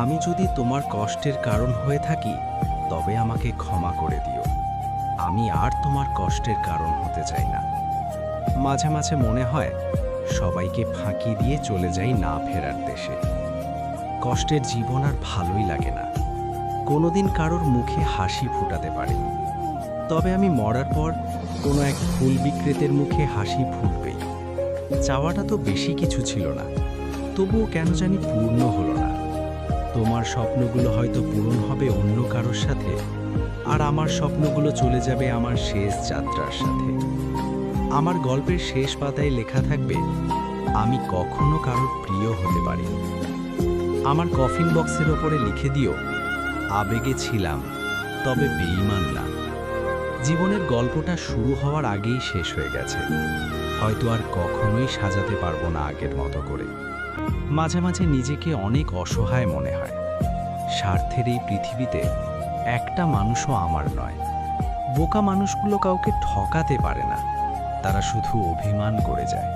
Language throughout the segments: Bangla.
আমি যদি তোমার কষ্টের কারণ হয়ে থাকি তবে আমাকে ক্ষমা করে দিও। আমি আর তোমার কষ্টের কারণ হতে চাই না। মাঝে মাঝে মনে হয় সবাইকে ফাঁকি দিয়ে চলে যাই না ফেরার দেশে। কষ্টের জীবন আর ভালোই লাগে না। কোনোদিন কারোর মুখে হাসি ফোটাতে পারিনি, তবে আমি মরার পর কোনো এক ফুল বিক্রেতার মুখে হাসি ফুটবেই। চাওয়াটা তো বেশি কিছু ছিল না, তবুও কেন জানি পূর্ণ হলো না। তোমার স্বপ্নগুলো হয়তো পূরণ হবে অন্য কারোর সাথে, আর আমার স্বপ্নগুলো চলে যাবে আমার শেষ যাত্রার সাথে। আমার গল্পের শেষ পাতায় লেখা থাকবে, আমি কখনো কারোর প্রিয় হতে পারিনি। আমার কফিন বক্সের ওপরে লিখে দিও, আবেগে ছিলাম তবে বেঈমান না। জীবনের গল্পটা শুরু হওয়ার আগেই শেষ হয়ে গেছে, হয়তো আর কখনোই সাজাতে পারবো না আগের মতো করে। মাঝে মাঝে নিজেকে অনেক অসহায় মনে হয়। স্বার্থের এই পৃথিবীতে একটা মানুষও আমার নয়। বোকা মানুষগুলো কাউকে ঠকাতে পারে না, তারা শুধু অভিমান করে যায়।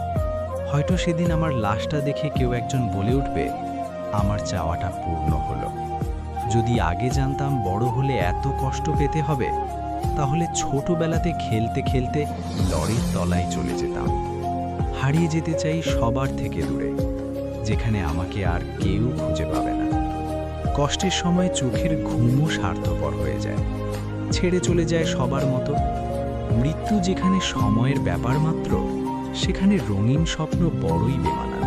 হয়তো সেদিন আমার লাশটা দেখে কেউ একজন বলে উঠবে, আমার চাওয়াটা পূর্ণ হলো। যদি আগে জানতাম বড় হলে এত কষ্ট পেতে হবে, তাহলে ছোটবেলাতে খেলতে খেলতে লরির তলায় চলে যেতাম। হারিয়ে যেতে চাই সবার থেকে দূরে, যেখানে আমাকে আর কেউ খুঁজে পাবে না। কষ্টের সময় চোখের ঘুমও স্বার্থপর হয়ে যায়, ছেড়ে চলে যায় সবার মতো। মৃত্যু যেখানে সময়ের ব্যাপার মাত্র, সেখানে রঙিন স্বপ্ন বড়ই বেমানান।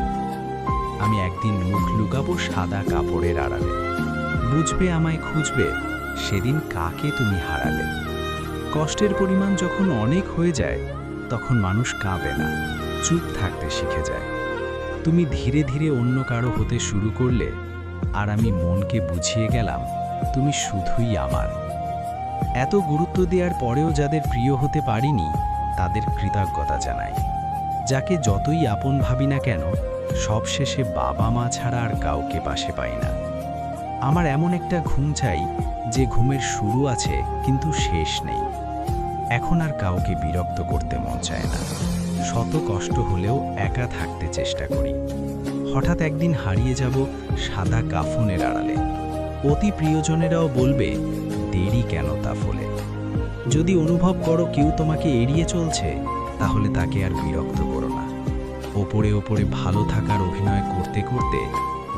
আমি একদিন মুখ লুকাবো সাদা কাপড়ের আড়ালে, বুঝবে আমায় খুঁজবে সেদিন কাকে তুমি হারালে। কষ্টের পরিমাণ যখন অনেক হয়ে যায়, তখন মানুষ কাঁদে না, চুপ থাকতে শিখে যায়। তুমি ধীরে ধীরে অন্য কারো হতে শুরু করলে, আর আমি মনকে বুঝিয়ে গেলাম তুমি শুধুই আমার। এত গুরুত্ব দেওয়ার পরেও যাদের প্রিয় হতে পারিনি, তাদের কৃতজ্ঞতা জানাই। যাকে যতই আপন ভাবি না কেন, সবশেষে বাবা মা ছাড়া আর কাউকে পাশে পাই না। আমার এমন একটা ঘুম চাই, যে ঘুমের শুরু আছে কিন্তু শেষ নেই। এখন আর কাউকে বিরক্ত করতে মন চায় না। শত কষ্ট হলেও একা থাকতে চেষ্টা করি। হঠাৎ একদিন হারিয়ে যাব সাদা কাফনের আড়ালে। অতি প্রিয়জনেরাও বলবে, দেরি কেন তা ফলে। যদি অনুভব করো কেউ তোমাকে এড়িয়ে চলছে, তাহলে তাকে আর বিরক্ত করো না। ওপরে ওপরে ভালো থাকার অভিনয় করতে করতে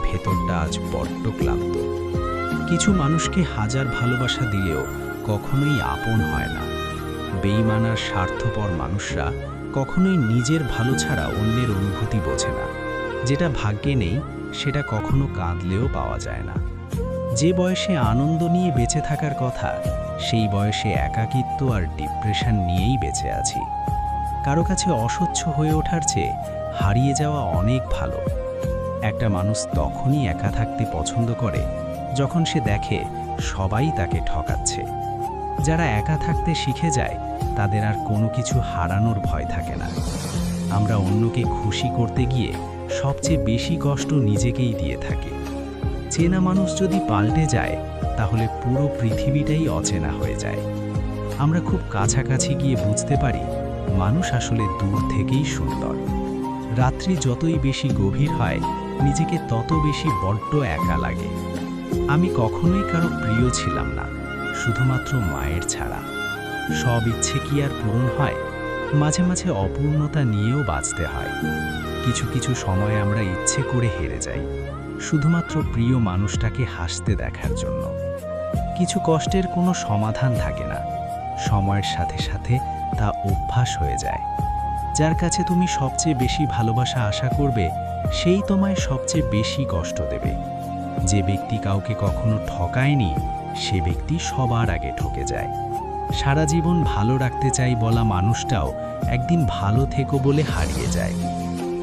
ভেতরটা আজ বড্ড ক্লান্ত। কিছু মানুষকে হাজার ভালোবাসা দিলেও কখনোই আপন হয় না। বেঈমান আর স্বার্থপর মানুষরা কখনোই নিজের ভালো ছাড়া অন্যের অনুভূতি বোঝে না। যেটা ভাগ্যে নেই, সেটা কখনো কাঁদলেও পাওয়া যায় না। যে বয়সে আনন্দ নিয়ে বেঁচে থাকার কথা, সেই বয়সে একাকিত্ব আর ডিপ্রেশন নিয়েই বেঁচে আছি। কারো কাছে অসহ্য হয়ে ওঠার চেয়ে হারিয়ে যাওয়া অনেক ভালো। একটা মানুষ তখনই একা থাকতে পছন্দ করে, যখন সে দেখে সবাই তাকে ঠকাচ্ছে। যারা একা থাকতে শিখে যায়, তাদের আর কোনো কিছু হারানোর ভয় থাকে না। আমরা অন্যকে খুশি করতে গিয়ে সবচেয়ে বেশি কষ্ট নিজেকেই দিয়ে থাকি। চেনা মানুষ যদি পাল্টে যায়, তাহলে পুরো পৃথিবীটাই অচেনা হয়ে যায়। আমরা খুব কাছাকাছি গিয়ে বুঝতে পারি, মানুষ আসলে দূর থেকেই সুন্দর। রাত্রি যতই বেশি গভীর হয়, নিজেকে তত বেশি বড্ড একা লাগে। আমি কখনোই কারো প্রিয় ছিলাম না, শুধুমাত্র মায়ের ছাড়া। সব ইচ্ছে কি আর পূরণ হয়? মাঝে মাঝে অপূর্ণতা নিয়েও বাঁচতে হয়। কিছু কিছু সময় আমরা ইচ্ছে করে হেরে যাই, শুধুমাত্র প্রিয় মানুষটাকে হাসতে দেখার জন্য। কিছু কষ্টের কোনো সমাধান থাকে না, সময়ের সাথে সাথে তা অভ্যাস হয়ে যায়। যার কাছে তুমি সবচেয়ে বেশি ভালোবাসা আশা করবে, সেই তোমায় সবচেয়ে বেশি কষ্ট দেবে। যে ব্যক্তি কাউকে কখনো ঠকায়নি, সে ব্যক্তি সবার আগে ঠকে যায়। সারা জীবন ভালো রাখতে চাই বলা মানুষটাও একদিন ভালো থেকো বলে হারিয়ে যায়।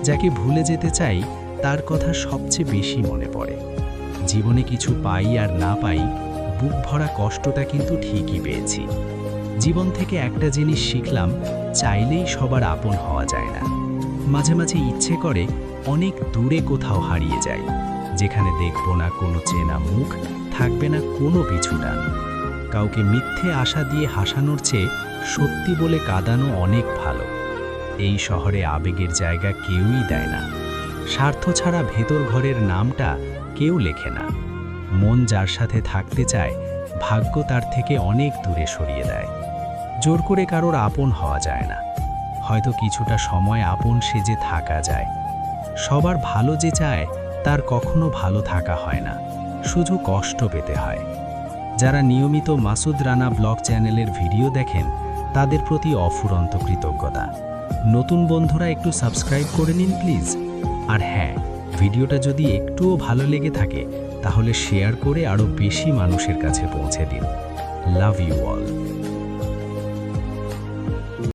যাকে ভুলে যেতে চাই, তার কথা সবচেয়ে বেশি মনে পড়ে। জীবনে কিছু পাই আর না পাই, বুক ভরা কষ্টটা কিন্তু ঠিকই পেয়েছি। জীবন থেকে একটা জিনিস শিখলাম, চাইলেই সবার আপন হওয়া যায় না। মাঝে মাঝে ইচ্ছে করে অনেক দূরে কোথাও হারিয়ে যাই, যেখানে দেখব না কোনো চেনা মুখ, থাকবে না কোনো পিছুটান। কাউকে মিথ্যে আশা দিয়ে হাসানোর চেয়ে সত্যি বলে কাঁদানো অনেক ভালো। এই শহরে আবেগের জায়গা কেউই দেয় না। স্বার্থ ছাড়া ভেতর ঘরের নামটা কেউ লেখে না। মন যার সাথে থাকতে চায় ভাগ্য তার থেকে অনেক দূরে সরিয়ে দেয়। জোর করে কারোর আপন হওয়া যায় না, হয়তো কিছুটা সময় আপন সেজে থাকা যায়। সবার ভালো যে চায় তার কখনো ভালো থাকা হয় না, শুধু কষ্ট পেতে হয়। যারা নিয়মিত মাসুদ রানা ব্লগ চ্যানেলের ভিডিও দেখেন তাদের প্রতি অফুরন্ত কৃতজ্ঞতা। নতুন বন্ধুরা একটু সাবস্ক্রাইব করে নিন প্লিজ। আর হ্যাঁ, ভিডিওটা যদি একটুও ভালো লেগে থাকে তাহলে শেয়ার করে আরও বেশি মানুষের কাছে পৌঁছে দিন। Love you all.